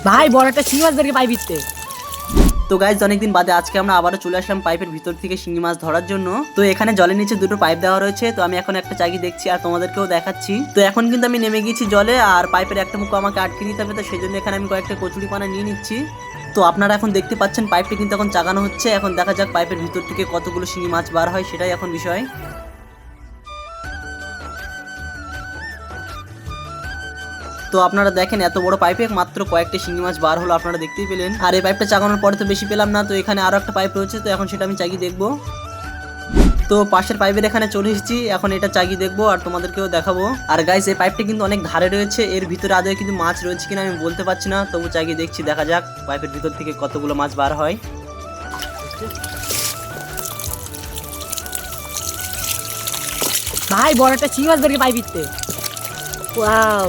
ভাই বড় একটা শিং মাছ ধরে পাই বিতে। তো গাইজ অনেকদিন বাদে আজকে আমরা আবারও চলে আসলাম পাইপের ভিতর থেকে শিঙি মাছ ধরার জন্য। তো এখানে জলের নিচে দুটো পাইপ দেওয়া রয়েছে, তো আমি এখন একটা চাকি দেখছি আর তোমাদেরকেও দেখাচ্ছি। তো এখন কিন্তু আমি নেমে গেছি জলে, আর পাইপের একটা মুখ আমাকে আটকে নিতে হবে, তো সেই জন্য এখানে আমি কয়েকটা কচুরি পানা নিয়ে নিচ্ছি। তো আপনারা এখন দেখতে পাচ্ছেন পাইপটি কিন্তু এখন চাগানো হচ্ছে। এখন দেখা যাক পাইপের ভিতর থেকে কতগুলো শিঙি মাছ বার হয়, সেটাই এখন বিষয়। তো আপনারা দেখেন এত বড় পাইপে মাত্র কয়েকটা শিঙি মাছ বার হলো, আপনারা দেখতেই পেলেন। আর এই পাইপটা চাগানোর পরে তো বেশি পেলাম না, তো এখানে আরো একটা পাইপ রয়েছে, তো এখন সেটা আমি চাগিয়ে দেখবো। তো পাশের পাইপের এখানে চলে এসেছি, এখন এটা চাগিয়ে দেখবো আর তোমাদেরকেও দেখাবো। আর গাইস এই পাইপটা কিন্তু অনেক ধারে রয়েছে, এর ভিতরে আদৌ কিন্তু মাছ রয়েছে কিনা আমি বলতে পারছি না, তবু চাগিয়ে দেখছি, দেখা যাক পাইপের ভিতর থেকে কতগুলো মাছ বার হয়। ভাই বড় একটা শিং মাছ ধরে পাই বিতে। ওয়াও,